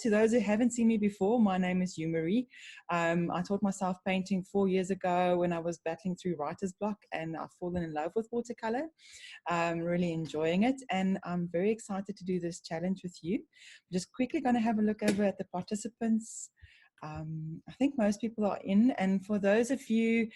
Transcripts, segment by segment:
To those who haven't seen me before, my name is Yu Marie. I taught myself painting 4 years ago when I was battling through writer's block, and I've fallen in love with watercolor. I'm really enjoying it, and I'm very excited to do this challenge with you. I'm just quickly going to have a look over at the participants. I think most people are in, and for those of you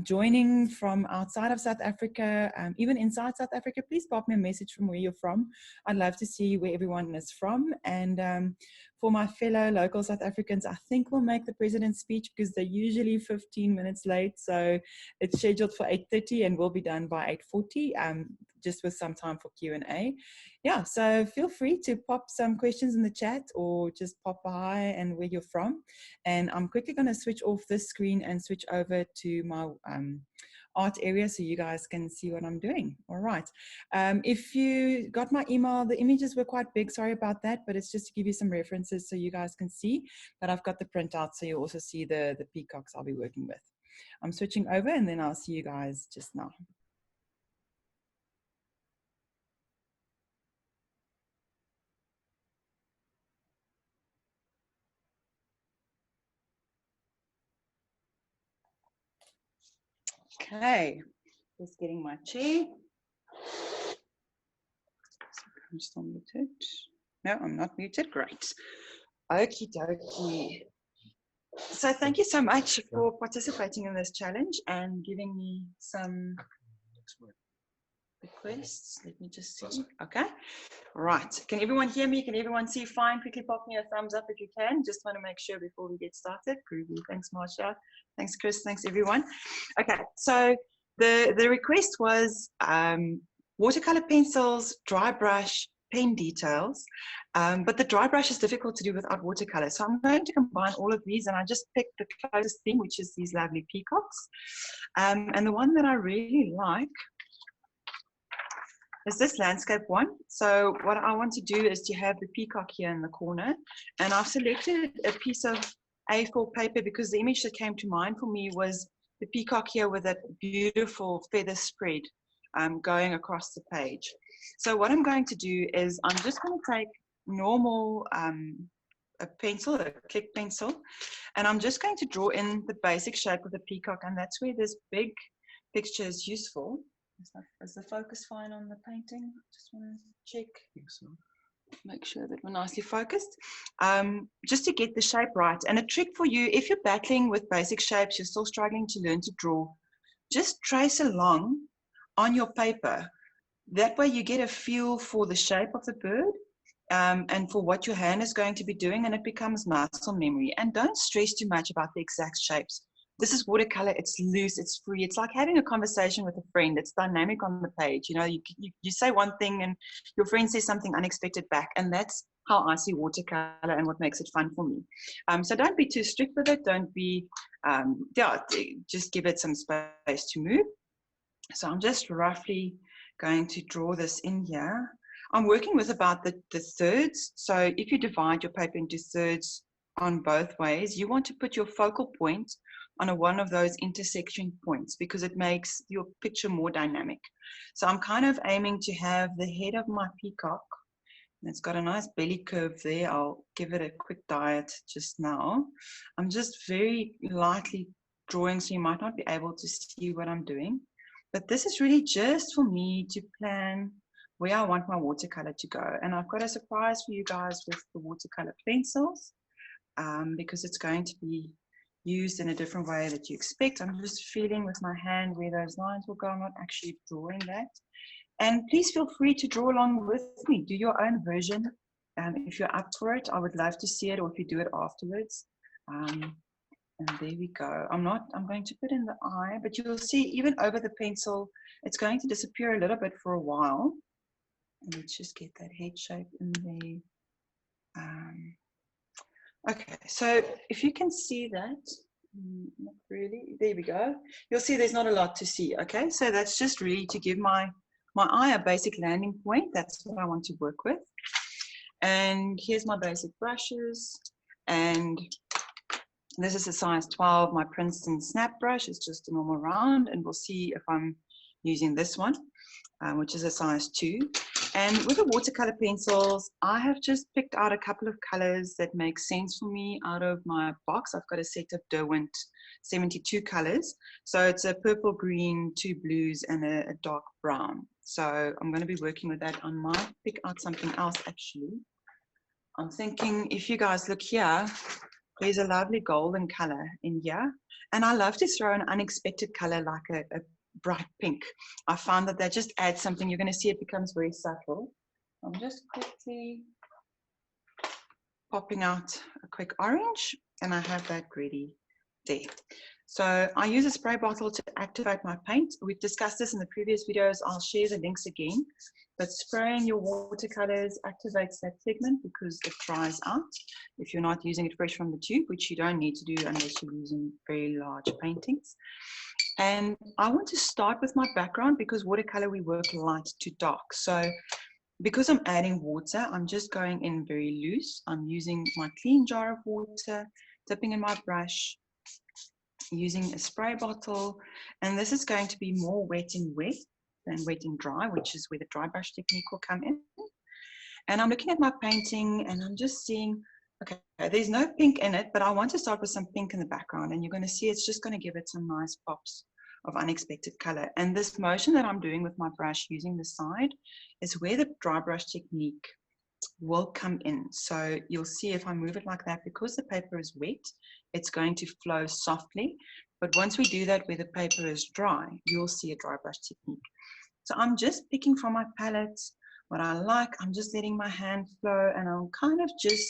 joining from outside of South Africa, even inside South Africa, please pop me a message from where you're from. I'd love to see where everyone is from. And for my fellow local South Africans, I think we'll make the president's speech because they're usually 15 minutes late, so it's scheduled for 8:30 and we'll be done by 8:40, just with some time for Q&A. Yeah, so feel free to pop some questions in the chat or just pop a hi and where you're from. And I'm quickly going to switch off this screen and switch over to my art area so you guys can see what I'm doing. All right. If you got my email, the images were quite big. Sorry about that, but it's just to give you some references so you guys can see. But I've got the printout so you also see the peacocks I'll be working with. I'm switching over and then I'll see you guys just now. Okay, just getting my chair. I'm still muted. No, I'm not muted. Great. Okie dokie. So thank you so much for participating in this challenge and giving me some requests. Let me just see. Okay. Right. Can everyone hear me? Can everyone see fine? Quickly pop me a thumbs up if you can. Just want to make sure before we get started. Groovy. Thanks, Marsha. Thanks, Chris. Thanks, everyone. Okay. So the request was watercolor pencils, dry brush, pen details, but the dry brush is difficult to do without watercolor. So I'm going to combine all of these, and I just picked the closest thing, which is these lovely peacocks. And the one that I really like is this landscape one. So what I want to do is to have the peacock here in the corner, and I've selected a piece of A4 paper because the image that came to mind for me was the peacock here with that beautiful feather spread going across the page. So what I'm going to do is I'm just going to take normal a pencil, a click pencil, and I'm just going to draw in the basic shape of the peacock, and that's where this big picture is useful. Is the focus fine on the painting? Just want to check. I think so. Make sure that we're nicely focused. Just to get the shape right. And a trick for you, if you're battling with basic shapes, you're still struggling to learn to draw, just trace along on your paper. That way you get a feel for the shape of the bird and for what your hand is going to be doing, and it becomes muscle memory. And don't stress too much about the exact shapes. This is watercolor, it's loose, it's free. It's like having a conversation with a friend. It's dynamic on the page. You know, you say one thing and your friend says something unexpected back, and that's how I see watercolor and what makes it fun for me. So don't be too strict with it. Don't be, just give it some space to move. So I'm just roughly going to draw this in here. I'm working with about the thirds. So if you divide your paper into thirds on both ways, you want to put your focal point on one of those intersection points because it makes your picture more dynamic. So I'm kind of aiming to have the head of my peacock, and it's got a nice belly curve there. I'll give it a quick diet just now. I'm just very lightly drawing, so you might not be able to see what I'm doing. But this is really just for me to plan where I want my watercolor to go. And I've got a surprise for you guys with the watercolor pencils because it's going to be used in a different way that you expect. I'm just feeling with my hand where those lines will go. I'm not actually drawing that. And please feel free to draw along with me. Do your own version. If you're up for it, I would love to see it, or if you do it afterwards. And there we go. I'm going to put in the eye, but you will see even over the pencil, it's going to disappear a little bit for a while. And let's just get that head shape in there. Okay, so if you can see that, not really, there we go. You'll see there's not a lot to see, okay? So that's just really to give my eye a basic landing point. That's what I want to work with. And here's my basic brushes. And this is a size 12, my Princeton snap brush. It's just a normal round, and we'll see if I'm using this one, which is a size 2. And with the watercolor pencils, I have just picked out a couple of colors that make sense for me out of my box. I've got a set of Derwent 72 colors. So it's a purple, green, 2 blues, and a dark brown. So I'm going to be working with that. I might pick out something else actually. I'm thinking if you guys look here, there's a lovely golden color in here. And I love to throw an unexpected color like a bright pink. I found that just adds something. You're going to see it becomes very subtle. I'm just quickly popping out a quick orange, and I have that ready there. So I use a spray bottle to activate my paint. We've discussed this in the previous videos. I'll share the links again. But spraying your watercolors activates that pigment because it dries out if you're not using it fresh from the tube, which you don't need to do unless you're using very large paintings. And I want to start with my background because watercolor, we work light to dark. So because I'm adding water, I'm just going in very loose. I'm using my clean jar of water, dipping in my brush, using a spray bottle. And this is going to be more wet and wet than wet and dry, which is where the dry brush technique will come in. And I'm looking at my painting and I'm just seeing, okay, there's no pink in it, but I want to start with some pink in the background, and you're going to see it's just going to give it some nice pops of unexpected color. And this motion that I'm doing with my brush using the side is where the dry brush technique will come in. So you'll see if I move it like that, because the paper is wet, it's going to flow softly. But once we do that where the paper is dry, you'll see a dry brush technique. So I'm just picking from my palette what I like. I'm just letting my hand flow, and I'm kind of just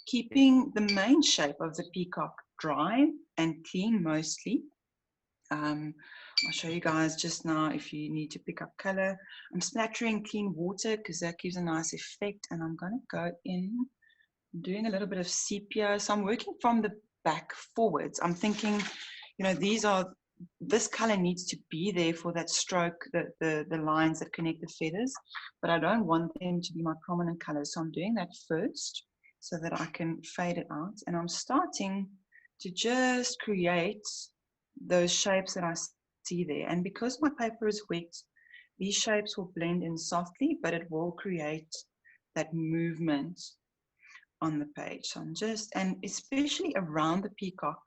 keeping the main shape of the peacock dry and clean mostly. I'll show you guys just now if you need to pick up color. I'm splattering clean water because that gives a nice effect, and I'm going to go in, I'm doing a little bit of sepia. So I'm working from the back forwards. I'm thinking, you know, this color needs to be there for that stroke, the lines that connect the feathers, but I don't want them to be my prominent colors. So I'm doing that first so that I can fade it out. And I'm starting to just create those shapes that I see there. And because my paper is wet, these shapes will blend in softly, but it will create that movement on the page. So I'm just, and especially around the peacock,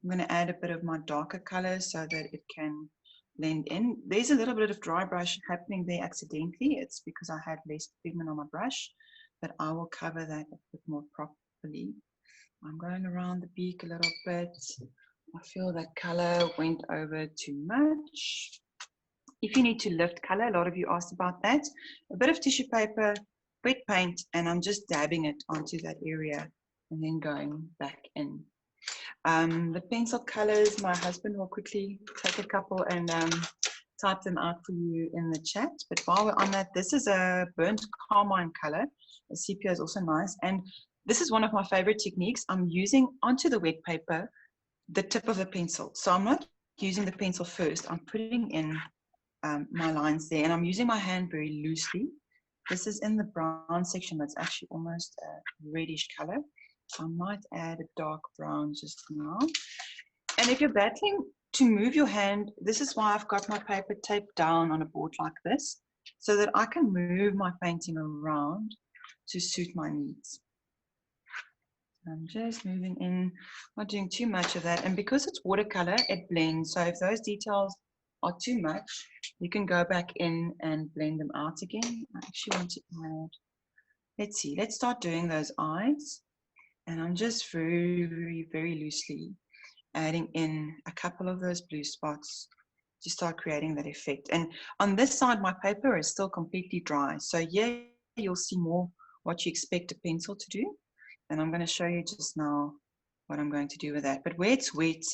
I'm going to add a bit of my darker color so that it can blend in. There's a little bit of dry brush happening there accidentally. It's because I had less pigment on my brush, but I will cover that a bit more properly. I'm going around the beak a little bit. I feel that color went over too much. If you need to lift color, a lot of you asked about that. A bit of tissue paper, wet paint, and I'm just dabbing it onto that area and then going back in. The pencil colors, my husband will quickly take a couple and type them out for you in the chat. But while we're on that, this is a burnt carmine color. The sepia is also nice. And this is one of my favorite techniques. I'm using onto the wet paper the tip of the pencil. So I'm not using the pencil first. I'm putting in my lines there, and I'm using my hand very loosely. This is in the brown section, but it's actually almost a reddish color. I might add a dark brown just now. And if you're battling to move your hand, this is why I've got my paper taped down on a board like this, so that I can move my painting around to suit my needs. I'm just moving in, not doing too much of that. And because it's watercolor, it blends. So if those details are too much, you can go back in and blend them out again. I actually want to add, let's see, let's start doing those eyes. And I'm just very, very loosely adding in a couple of those blue spots to start creating that effect. And on this side, my paper is still completely dry. So yeah, you'll see more what you expect a pencil to do. And I'm going to show you just now what I'm going to do with that. But where it's wet,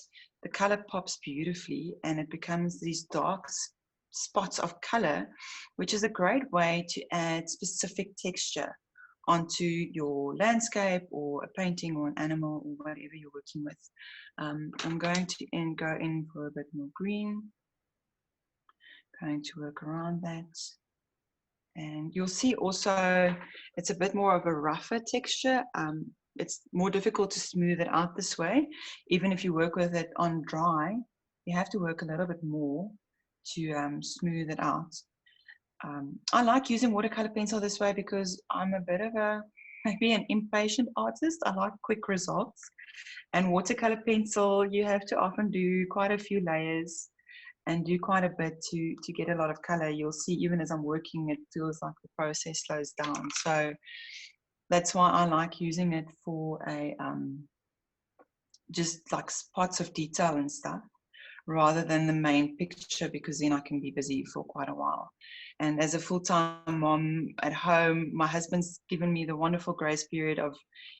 the color pops beautifully and it becomes these dark spots of color, which is a great way to add specific texture onto your landscape or a painting or an animal or whatever you're working with. I'm going to go in for a bit more green. Going to work around that. And you'll see also it's a bit more of a rougher texture. It's more difficult to smooth it out this way. Even if you work with it on dry, you have to work a little bit more to smooth it out. I like using watercolor pencil this way because I'm a bit of maybe an impatient artist. I like quick results. And watercolor pencil, you have to often do quite a few layers and do quite a bit to get a lot of color. You'll see even as I'm working, it feels like the process slows down. So that's why I like using it for just like spots of detail and stuff, rather than the main picture, because then I can be busy for quite a while. And as a full-time mom at home, my husband's given me the wonderful grace period of,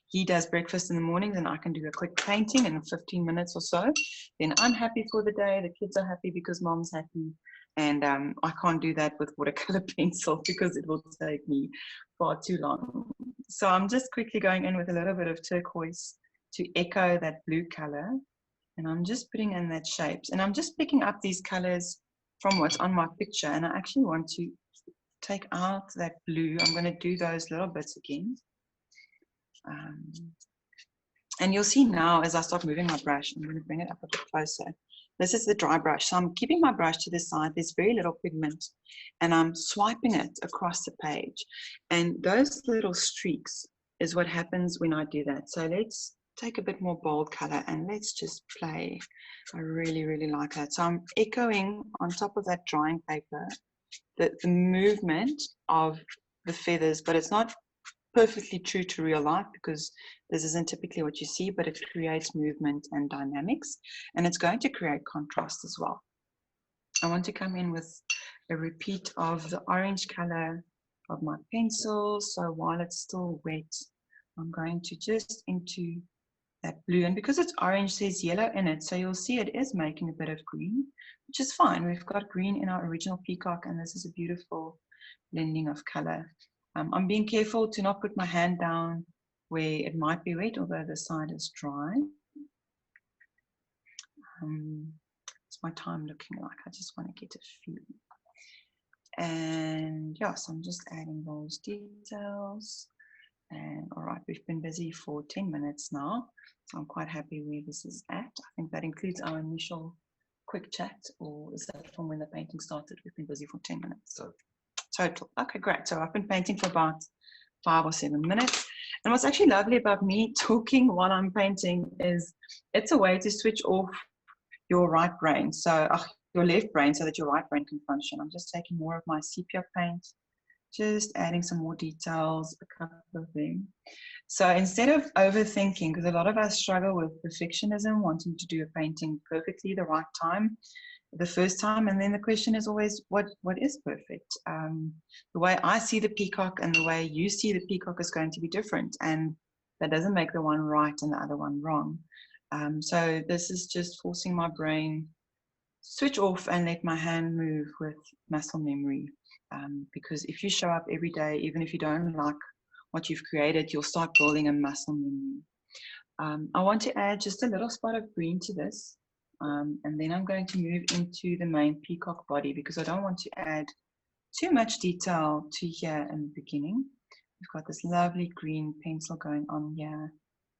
he does breakfast in the mornings and I can do a quick painting in 15 minutes or so. Then I'm happy for the day. The kids are happy because mom's happy. And I can't do that with watercolor pencil because it will take me far too long. So I'm just quickly going in with a little bit of turquoise to echo that blue color. And I'm just putting in that shapes. And I'm just picking up these colors from what's on my picture. And I actually want to take out that blue. I'm going to do those little bits again. And you'll see now as I start moving my brush, I'm going to bring it up a bit closer. This is the dry brush. So I'm keeping my brush to the side. There's very little pigment. And I'm swiping it across the page. And those little streaks is what happens when I do that. So let's take a bit more bold color and let's just play. I really, really like that. So I'm echoing on top of that drying paper the movement of the feathers, but it's not perfectly true to real life because this isn't typically what you see, but it creates movement and dynamics, and it's going to create contrast as well. I want to come in with a repeat of the orange color of my pencil. So while it's still wet, I'm going to just into that blue, and because it's orange, there's yellow in it, so you'll see it is making a bit of green, which is fine. We've got green in our original peacock, and this is a beautiful blending of color. I'm being careful to not put my hand down where it might be wet, although the side is dry. What's my time looking like? I just want to get a feel. And yes, I'm just adding those details. And all right, we've been busy for 10 minutes now, so I'm quite happy where this is at. I think that includes our initial quick chat, or is that from when the painting started? We've been busy for 10 minutes. So total. Okay, great. So I've been painting for about 5 or 7 minutes. And what's actually lovely about me talking while I'm painting is it's a way to switch off your right brain, so your left brain, so that your right brain can function. I'm just taking more of my sepia paint, just adding some more details, a couple of them. So instead of overthinking, because a lot of us struggle with perfectionism, wanting to do a painting perfectly the right time, the first time, and then the question is always, what is perfect? The way I see the peacock and the way you see the peacock is going to be different, and that doesn't make the one right and the other one wrong. So this is just forcing my brain switch off and let my hand move with muscle memory. Because if you show up every day, even if you don't like what you've created, you'll start building a muscle memory. I want to add just a little spot of green to this. And then I'm going to move into the main peacock body because I don't want to add too much detail to here in the beginning. We've got this lovely green pencil going on here,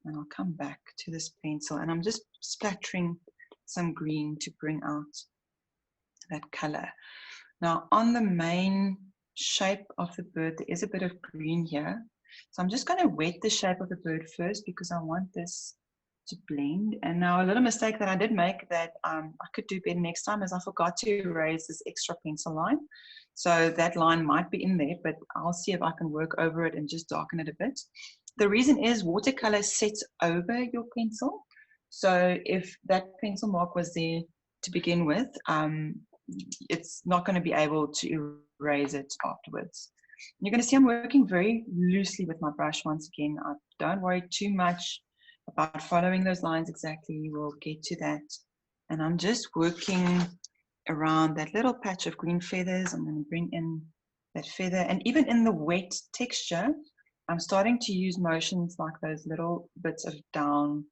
and I'll come back to this pencil and I'm just splattering some green to bring out that color. Now on the main shape of the bird, there is a bit of green here. So I'm just going to wet the shape of the bird first because I want this to blend. And now a little mistake that I did make that I could do better next time is I forgot to erase this extra pencil line. So that line might be in there, but I'll see if I can work over it and just darken it a bit. The reason is watercolor sets over your pencil. So if that pencil mark was there to begin with, it's not going to be able to erase it afterwards. You're going to see I'm working very loosely with my brush once again. Don't worry too much about following those lines exactly. We'll get to that. And I'm just working around that little patch of green feathers. I'm going to bring in that feather. And even in the wet texture, I'm starting to use motions like those little bits of down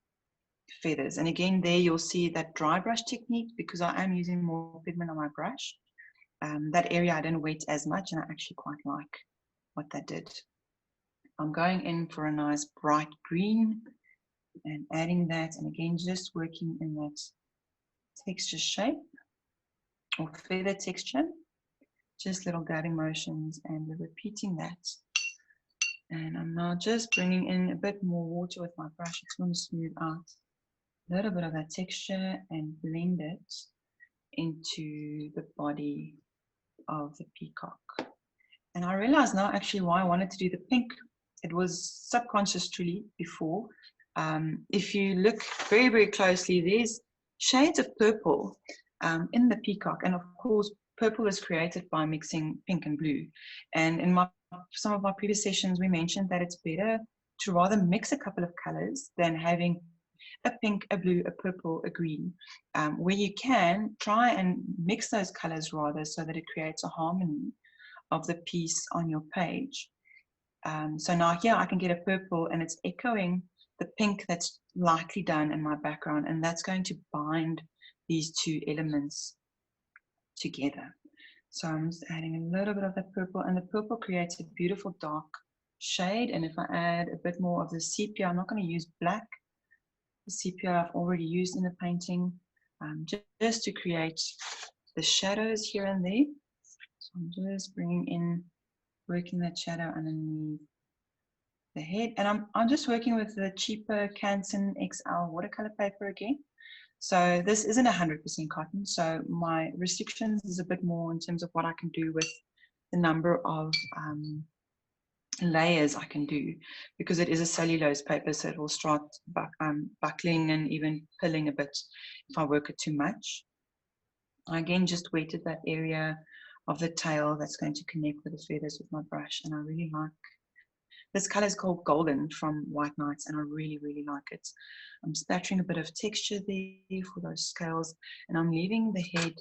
feathers. And again, there you'll see that dry brush technique because I am using more pigment on my brush. That area I didn't wet as much, and I actually quite like what that did. I'm going in for a nice bright green and adding that, and again just working in that texture shape or feather texture. just little dabbing motions, and we're repeating that. And I'm now just bringing in a bit more water with my brush. I just want to smooth out a little bit of that texture and blend it into the body of the peacock. And I realize now actually why I wanted to do the pink. It was subconscious truly before. If you look very, very closely, there's shades of purple in the peacock. And of course, purple is created by mixing pink and blue. And in some of my previous sessions, we mentioned that it's better to rather mix a couple of colors than having a pink, a blue, a purple, a green. Where you can, try and mix those colors rather so that it creates a harmony of the piece on your page. So now here I can get a purple and it's echoing the pink that's lightly done in my background, and that's going to bind these two elements together. So I'm just adding a little bit of that purple, and the purple creates a beautiful dark shade. And if I add a bit more of the sepia, I'm not going to use black. The sepia I've already used in the painting, just to create the shadows here and there. So I'm just bringing in, working that shadow underneath the head. And I'm just working with the cheaper Canson XL watercolor paper again. So this isn't 100% cotton, so my restrictions is a bit more in terms of what I can do with the number of layers I can do, because it is a cellulose paper, so it will start buckling and even pilling a bit if I work it too much. I again just wetted that area of the tail that's going to connect with the feathers with my brush, and I really like this color. Is called Golden from White Nights, and I really, really like it. I'm spattering a bit of texture there for those scales, and I'm leaving the head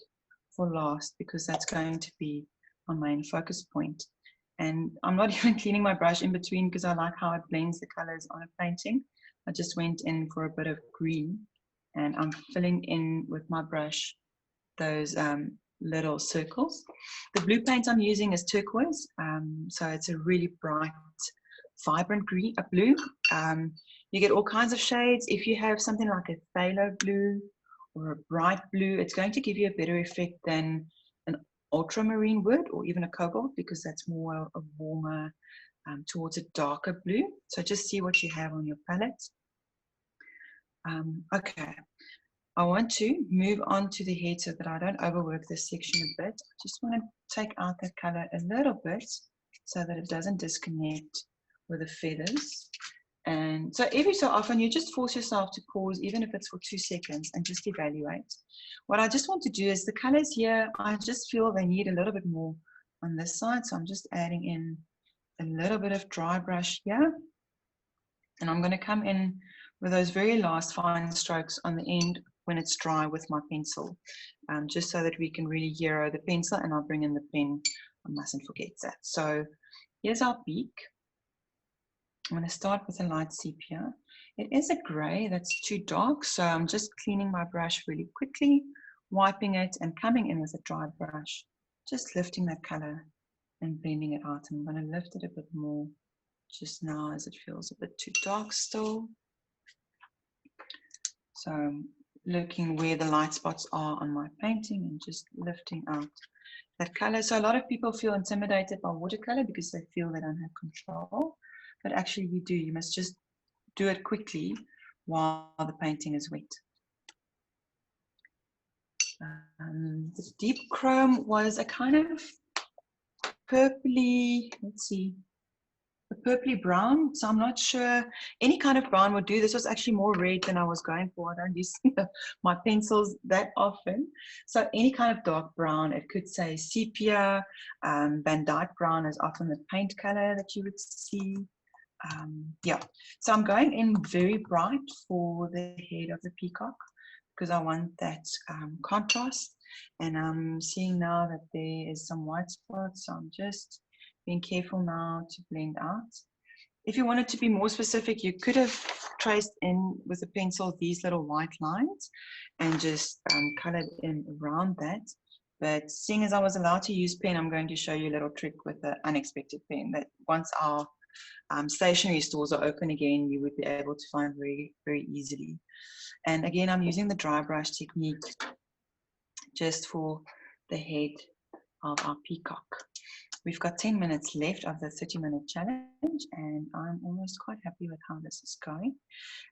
for last because that's going to be my main focus point. And I'm not even cleaning my brush in between because I like how it blends the colors on a painting. I just went in for a bit of green, and I'm filling in with my brush those little circles. The blue paint I'm using is turquoise, so it's a really bright, vibrant green, blue. You get all kinds of shades. If you have something like a phthalo blue or a bright blue, it's going to give you a better effect than an ultramarine would, or even a cobalt, because that's more a warmer, towards a darker blue. So just see what you have on your palette. Okay, I want to move on to the head so that I don't overwork this section a bit. I just want to take out that color a little bit so that it doesn't disconnect with the feathers. And so every so often you just force yourself to pause, even if it's for 2 seconds, and just evaluate. What I just want to do is the colors here, I just feel they need a little bit more on this side. So I'm just adding in a little bit of dry brush here. And I'm going to come in with those very last fine strokes on the end when it's dry with my pencil, just so that we can really hero the pencil, and I'll bring in the pen. I mustn't forget that. So here's our beak. I'm going to start with a light sepia. It is a gray that's too dark, so I'm just cleaning my brush really quickly, wiping it and coming in with a dry brush, just lifting that color and blending it out. I'm going to lift it a bit more just now as it feels a bit too dark still. So looking where the light spots are on my painting and just lifting out that color. So a lot of people feel intimidated by watercolor because they feel they don't have control. But actually you do. You must just do it quickly while the painting is wet. The deep chrome was a kind of purpley, let's see, a purpley brown. So I'm not sure, any kind of brown would do. This was actually more red than I was going for. I don't use my pencils that often. So any kind of dark brown, it could say sepia, Van Dyke brown is often the paint color that you would see. Yeah, so I'm going in very bright for the head of the peacock because I want that contrast. And I'm seeing now that there is some white spots, so I'm just being careful now to blend out. If you wanted to be more specific, you could have traced in with a pencil these little white lines and just colored in around that. But seeing as I was allowed to use pen, I'm going to show you a little trick with the unexpected pen that once our stationery stores are open again, you would be able to find very, very easily. And again, I'm using the dry brush technique just for the head of our peacock. We've got 10 minutes left of the 30-minute challenge, and I'm almost quite happy with how this is going.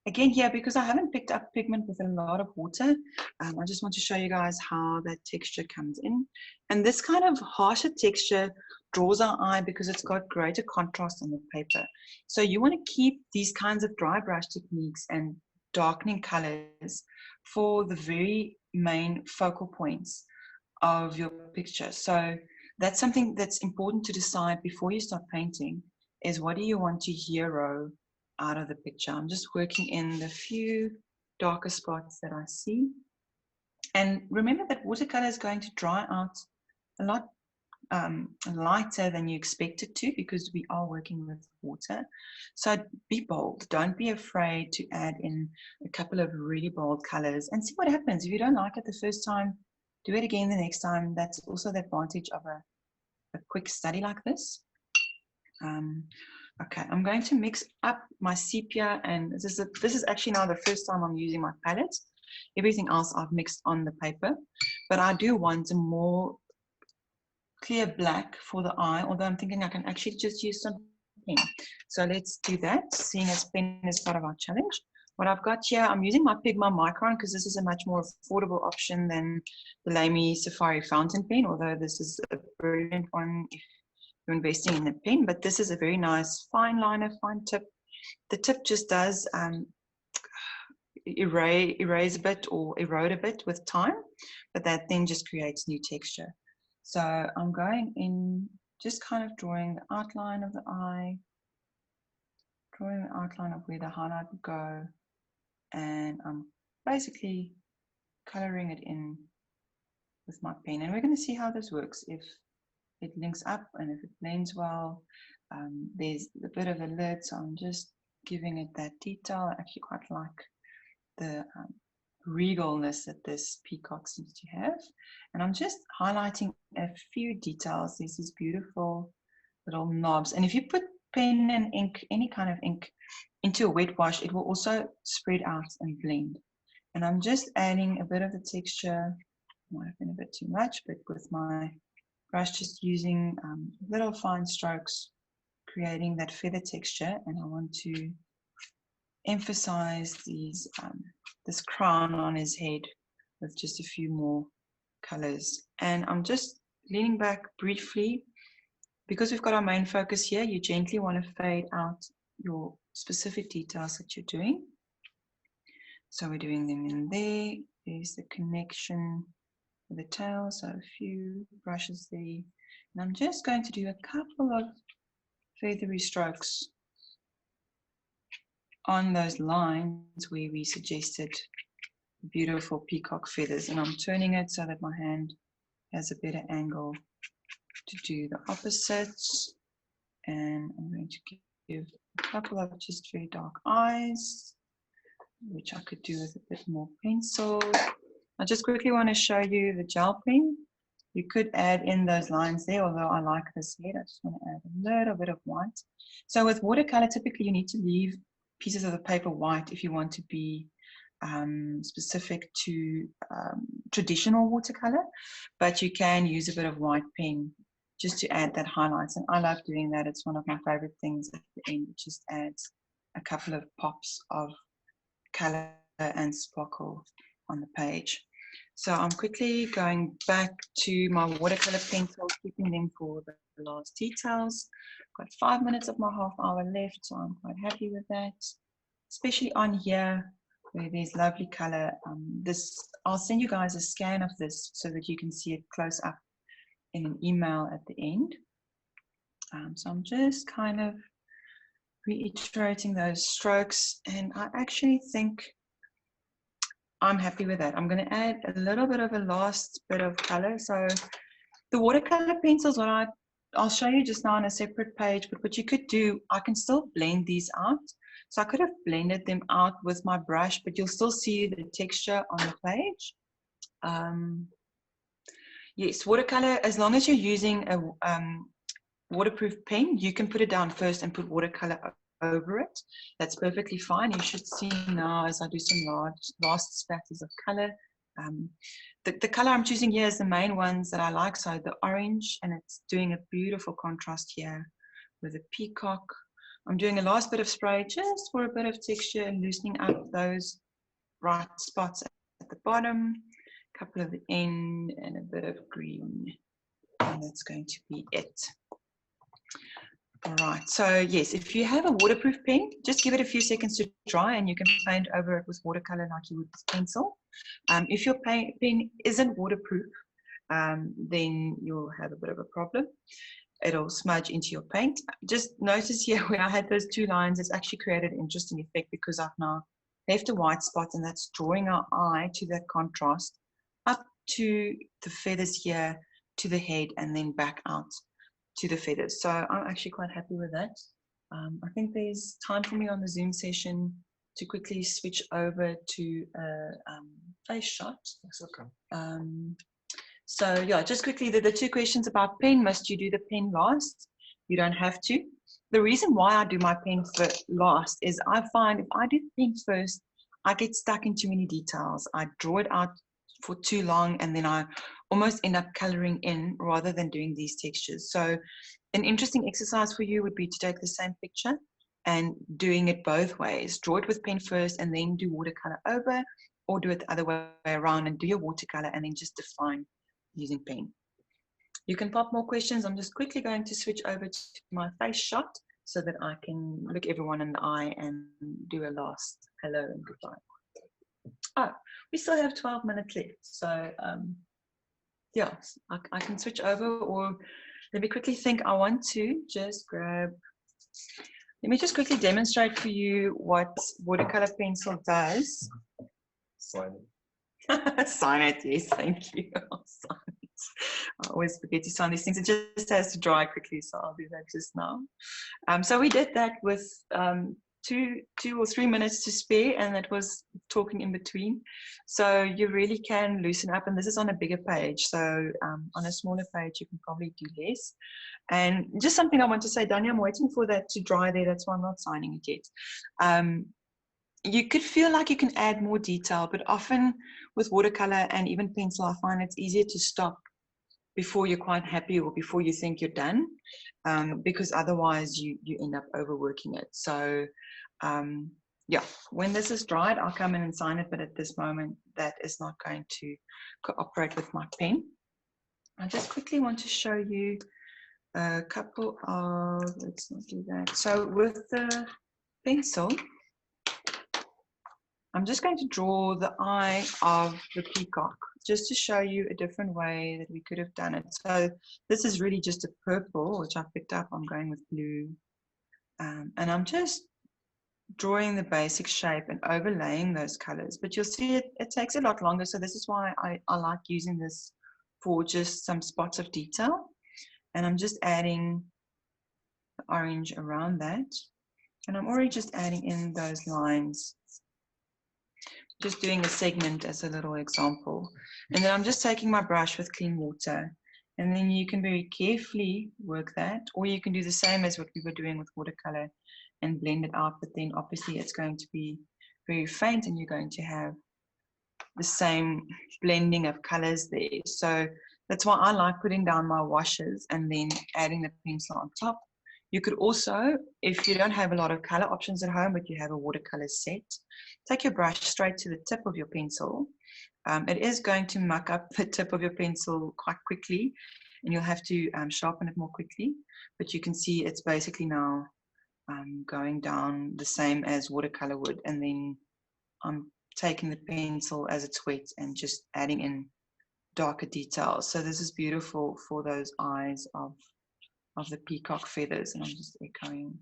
Again, here, because I haven't picked up pigment with a lot of water, I just want to show you guys how that texture comes in. And this kind of harsher texture draws our eye because it's got greater contrast on the paper. So you want to keep these kinds of dry brush techniques and darkening colors for the very main focal points of your picture. So that's something that's important to decide before you start painting, is what do you want to hero out of the picture. I'm just working in the few darker spots that I see. And remember that watercolor is going to dry out a lot lighter than you expect it to, because we are working with water. So be bold. Don't be afraid to add in a couple of really bold colors and see what happens. If you don't like it the first time, do it again the next time. That's also the advantage of a quick study like this. Okay, I'm going to mix up my sepia, and this is actually now the first time I'm using my palette. Everything else I've mixed on the paper, but I do want a more clear black for the eye, although I'm thinking I can actually just use some pen. So let's do that, seeing as pen is part of our challenge. What I've got here, I'm using my Pigma Micron because this is a much more affordable option than the Lamy Safari fountain pen, although this is a brilliant one if you're investing in a pen. But this is a very nice fine liner, fine tip. The tip just does erase a bit or erode a bit with time, but that then just creates new texture. So I'm going in, just kind of drawing the outline of the eye, drawing the outline of where the highlight would go, and I'm basically coloring it in with my pen. And we're going to see how this works, if it links up and if it blends well. There's a bit of a lid, so I'm just giving it that detail. I actually quite like the regalness that this peacock seems to have. And I'm just highlighting a few details. There's these beautiful little knobs. And if you put pen and ink, any kind of ink, into a wet wash, it will also spread out and blend. And I'm just adding a bit of the texture. Might have been a bit too much, but with my brush, just using little fine strokes, creating that feather texture. And I want to emphasize these this crown on his head with just a few more colors. And I'm just leaning back briefly, because we've got our main focus here. You gently want to fade out your specific details that you're doing. So we're doing them in there. There's the connection with the tail, so a few brushes there. And I'm just going to do a couple of feathery strokes on those lines where we suggested beautiful peacock feathers. And I'm turning it so that my hand has a better angle to do the opposites. And I'm going to give a couple of just very dark eyes, which I could do with a bit more pencil. I just quickly want to show you the gel pen. You could add in those lines there, although I like this head. I just want to add a little bit of white. So with watercolor, typically you need to leave pieces of the paper white if you want to be specific to traditional watercolor, but you can use a bit of white pen just to add that highlights. And I love doing that. It's one of my favorite things at the end. It just adds a couple of pops of color and sparkle on the page. So I'm quickly going back to my watercolor pencil, keeping them for the last details. Got 5 minutes of my half hour left, so I'm quite happy with that. Especially on here where there's lovely color. I'll send you guys a scan of this so that you can see it close up in an email at the end. So I'm just kind of reiterating those strokes, and I actually think I'm happy with that. I'm going to add a little bit of a last bit of color. So the watercolor pencils, I'll show you just now on a separate page, but what you could do, I can still blend these out. So I could have blended them out with my brush, but you'll still see the texture on the page. Yes, watercolor, as long as you're using a waterproof pen, you can put it down first and put watercolor over it. That's perfectly fine. You should see now as I do some last spatters of color The color I'm choosing here is the main ones that I like. So the orange, and it's doing a beautiful contrast here with the peacock. I'm doing a last bit of spray just for a bit of texture and loosening up those bright spots at the bottom, a couple of the end, and a bit of green. And that's going to be it. All right, so yes, if you have a waterproof pen, just give it a few seconds to dry and you can paint over it with watercolor like you would with pencil. If your pen isn't waterproof, then you'll have a bit of a problem. It'll smudge into your paint. Just notice here where I had those two lines, it's actually created an interesting effect because I've now left a white spot, and that's drawing our eye to that contrast up to the feathers here, to the head, and then back out to the feathers. So I'm actually quite happy with that. I think there's time for me on the Zoom session to quickly switch over to a face shot. Yes, okay. So yeah, just quickly, the two questions about pen. Must you do the pen last? You don't have to. The reason why I do my pen last is I find if I do the pen first, I get stuck in too many details. I draw it out for too long, and then I almost end up coloring in rather than doing these textures. So an interesting exercise for you would be to take the same picture and doing it both ways. Draw it with pen first and then do watercolor over, or do it the other way around and do your watercolor and then just define using pen. You can pop more questions. I'm just quickly going to switch over to my face shot so that I can look everyone in the eye and do a last hello and goodbye. Oh, we still have 12 minutes left. So yeah, I can switch over, or let me quickly think. I want to just grab, let me just quickly demonstrate for you what watercolor pencil does. Sign it. Sign it, yes, thank you. I'll sign it. I always forget to sign these things. It just has to dry quickly, so I'll do that just now. So we did that with 2 or 3 minutes to spare, and that was talking in between. So you really can loosen up, and this is on a bigger page. So on a smaller page, you can probably do less. And just something I want to say, Danya, I'm waiting for that to dry there. That's why I'm not signing it yet. You could feel like you can add more detail, but often with watercolor and even pencil, I find it's easier to stop before you're quite happy or before you think you're done, because otherwise you end up overworking it. So yeah, when this is dried, I'll come in and sign it, but at this moment, that is not going to cooperate with my pen. I just quickly want to show you a couple of, let's not do that. So with the pencil, I'm just going to draw the eye of the peacock, just to show you a different way that we could have done it. So this is really just a purple, which I picked up. I'm going with blue. And I'm just drawing the basic shape and overlaying those colors. But you'll see it takes a lot longer. So this is why I like using this for just some spots of detail. And I'm just adding the orange around that. And I'm already just adding in those lines. Just doing a segment as a little example. And then I'm just taking my brush with clean water. And then you can very carefully work that, or you can do the same as what we were doing with watercolor and blend it out, but then obviously it's going to be very faint and you're going to have the same blending of colors there. So that's why I like putting down my washes and then adding the pencil on top. You could also, if you don't have a lot of color options at home, but you have a watercolor set, take your brush straight to the tip of your pencil. It is going to muck up the tip of your pencil quite quickly, and you'll have to sharpen it more quickly. But you can see it's basically now going down the same as watercolor would, and then I'm taking the pencil as it's wet and just adding in darker details. So this is beautiful for those eyes of the peacock feathers, and I'm just echoing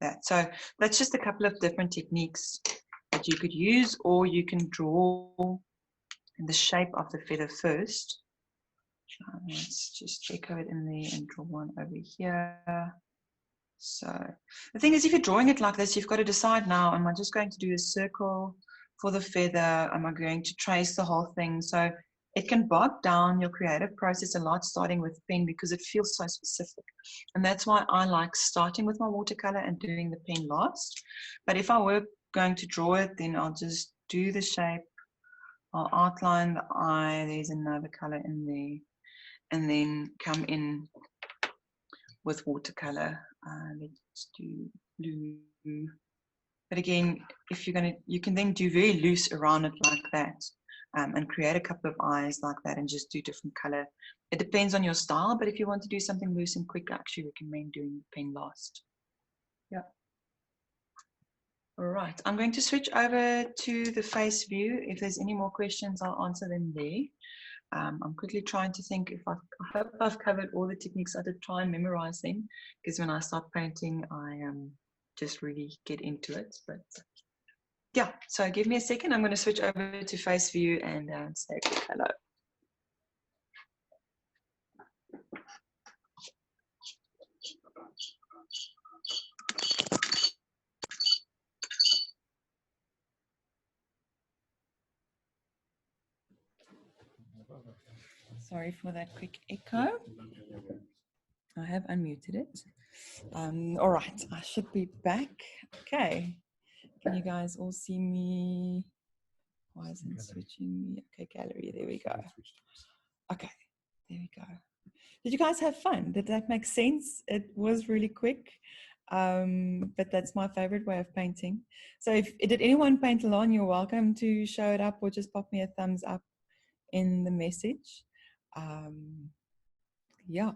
that. So that's just a couple of different techniques that you could use, or you can draw the shape of the feather first. Let's just echo it in there and draw one over here. So the thing is, if you're drawing it like this, you've got to decide now, am I just going to do a circle for the feather? Am I going to trace the whole thing? So it can bog down your creative process a lot starting with pen because it feels so specific. And that's why I like starting with my watercolor and doing the pen last. But if I were going to draw it, then I'll just do the shape I'll outline the eye. There's another color in there. And then come in with watercolor. Let's do blue. But again, if you're going to, you can then do very loose around it like that, and create a couple of eyes like that and just do different color. It depends on your style, but if you want to do something loose and quick, I actually recommend doing the pen last. Yeah. All right, I'm going to switch over to the face view. If there's any more questions, I'll answer them there. I'm quickly trying to think if I hope I've covered all the techniques. I did try and memorize them, because when I start painting, I just really get into it. But yeah, so give me a second. I'm going to switch over to face view and say a quick hello. Sorry for that quick echo. I have unmuted it. All right, I should be back. Okay, can you guys all see me? Why isn't it switching me? Okay, gallery, there we go. Okay, there we go. Did you guys have fun? Did that make sense? It was really quick, but that's my favorite way of painting. So if did anyone paint along, you're welcome to show it up or just pop me a thumbs up in the message. Yeah.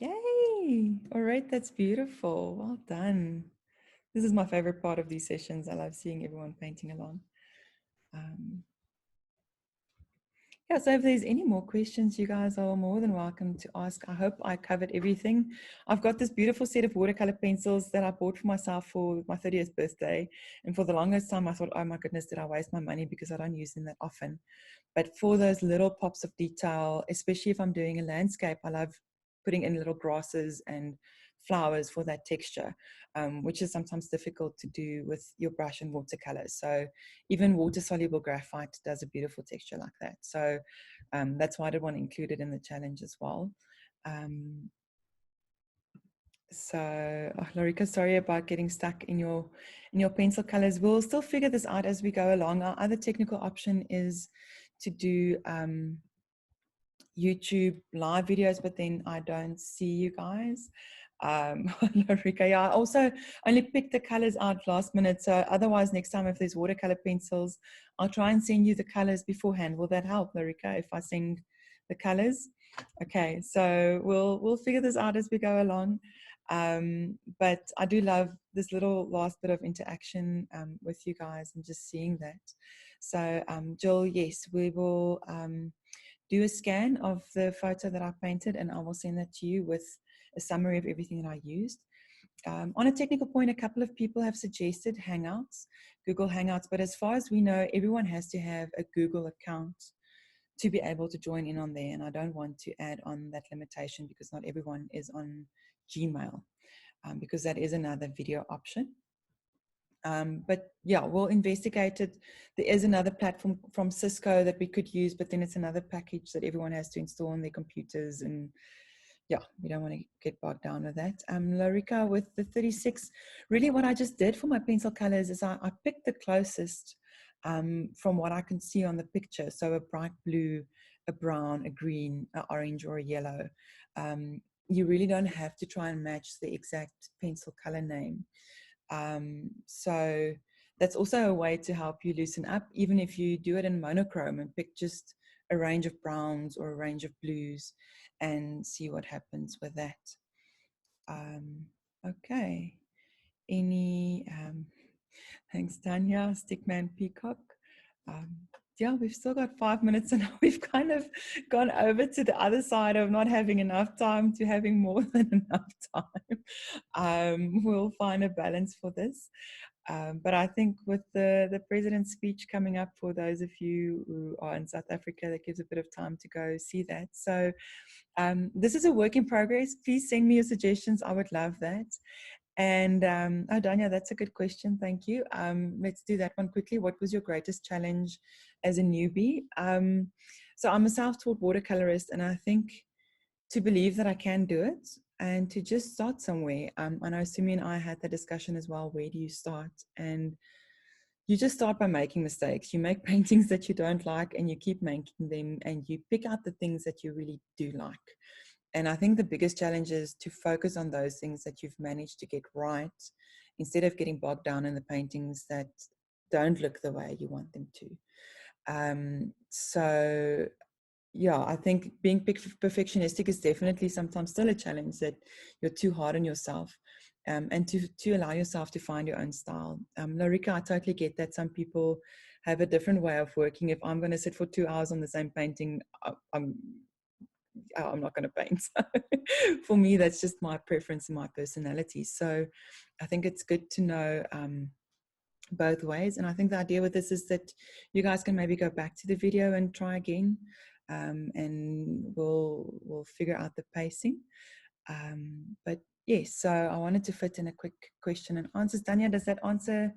Yay. All right, that's beautiful. Well done. This is my favorite part of these sessions. I love seeing everyone painting along. Yeah, so if there's any more questions, you guys are more than welcome to ask. I hope I covered everything. I've got this beautiful set of watercolor pencils that I bought for myself for my 30th birthday. And for the longest time, I thought, oh my goodness, did I waste my money, because I don't use them that often. But for those little pops of detail, especially if I'm doing a landscape, I love putting in little grasses and flowers for that texture, which is sometimes difficult to do with your brush and watercolors. So even water-soluble graphite does a beautiful texture like that. So that's why I did want to include it in the challenge as well. So, Lorica, sorry about getting stuck in your pencil colors. We'll still figure this out as we go along. Our other technical option is to do YouTube live videos, but then I don't see you guys. Lorica, yeah, I also only picked the colors out last minute. So otherwise, next time if there's watercolor pencils, I'll try and send you the colors beforehand. Will that help, Lorica, if I send the colors? Okay, so we'll figure this out as we go along. But I do love this little last bit of interaction with you guys and just seeing that. So Jill, yes, we will do a scan of the photo that I painted, and I will send that to you with a summary of everything that I used. On a technical point, a couple of people have suggested Hangouts, Google Hangouts, but as far as we know, everyone has to have a Google account to be able to join in on there, and I don't want to add on that limitation because not everyone is on Gmail, because that is another video option. But yeah, we'll investigate it. There is another platform from Cisco that we could use, but then it's another package that everyone has to install on their computers, and yeah, we don't want to get bogged down with that. Lorica, with the 36, really what I just did for my pencil colors is I picked the closest from what I can see on the picture. So a bright blue, a brown, a green, an orange, or a yellow. You really don't have to try and match the exact pencil color name. So that's also a way to help you loosen up, even if you do it in monochrome and pick just a range of browns or a range of blues and see what happens with that. Okay, any, thanks Tanya, Stickman Peacock. Yeah, we've still got 5 minutes and we've kind of gone over to the other side of not having enough time to having more than enough time. We'll find a balance for this. But I think with the president's speech coming up, for those of you who are in South Africa, that gives a bit of time to go see that. So this is a work in progress. Please send me your suggestions. I would love that. And oh, Danya, that's a good question. Thank you. Let's do that one quickly. What was your greatest challenge as a newbie? So I'm a self-taught watercolorist, and I think to believe that I can do it and to just start somewhere. I know Sumi and I had the discussion as well. Where do you start? And you just start by making mistakes. You make paintings that you don't like and you keep making them, and you pick out the things that you really do like. And I think the biggest challenge is to focus on those things that you've managed to get right, instead of getting bogged down in the paintings that don't look the way you want them to. So yeah, I think being perfectionistic is definitely sometimes still a challenge, that you're too hard on yourself, and to allow yourself to find your own style. Lorica, I totally get that some people have a different way of working. If I'm going to sit for 2 hours on the same painting, I'm not going to paint. For me, that's just my preference and my personality. So I think it's good to know both ways. And I think the idea with this is that you guys can maybe go back to the video and try again, and we'll figure out the pacing. But yes, so I wanted to fit in a quick question and answers. Danya, does that answer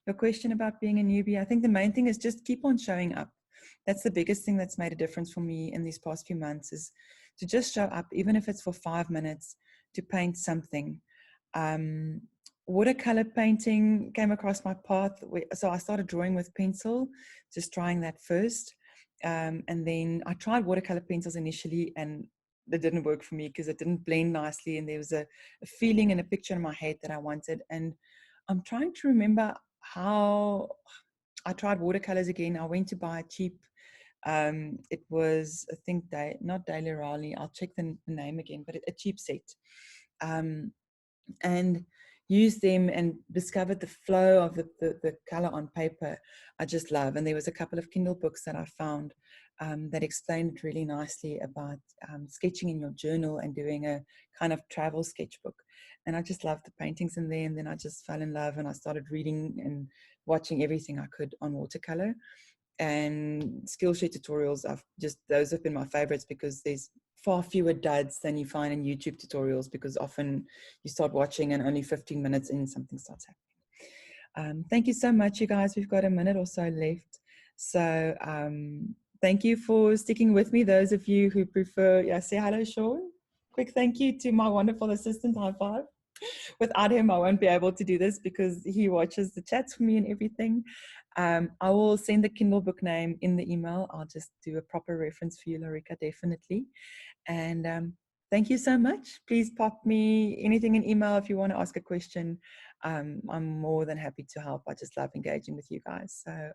your question about being a newbie? I think the main thing is just keep on showing up. That's the biggest thing that's made a difference for me in these past few months, is to just show up, even if it's for 5 minutes, to paint something. Watercolor painting came across my path. So I started drawing with pencil, just trying that first. And then I tried watercolor pencils initially, and it didn't work for me because it didn't blend nicely. And there was a feeling and a picture in my head that I wanted. And I'm trying to remember how I tried watercolors again. I went to buy a cheap, it was, I think, not Daily Raleigh. I'll check the name again, but a cheap set. And used them and discovered the flow of the color on paper I just love. And there was a couple of Kindle books that I found that explained it really nicely about sketching in your journal and doing a kind of travel sketchbook. And I just loved the paintings in there. And then I just fell in love, and I started reading and watching everything I could on watercolor. And Skillshare tutorials, those have been my favorites, because there's far fewer duds than you find in YouTube tutorials, because often you start watching and only 15 minutes in something starts happening. Thank you so much, you guys. We've got a minute or so left. So thank you for sticking with me. Those of you who prefer, say hello, Sean. Quick thank you to my wonderful assistant, high five. Without him, I won't be able to do this because he watches the chats for me and everything. I will send the Kindle book name in the email. I'll just do a proper reference for you, Lorica, definitely. And thank you so much. Please pop me anything in email if you want to ask a question. I'm more than happy to help. I just love engaging with you guys. So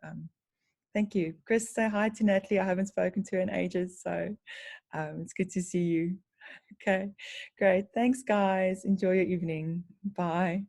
thank you. Chris, say hi to Natalie. I haven't spoken to her in ages, so it's good to see you. Okay, great. Thanks, guys. Enjoy your evening. Bye.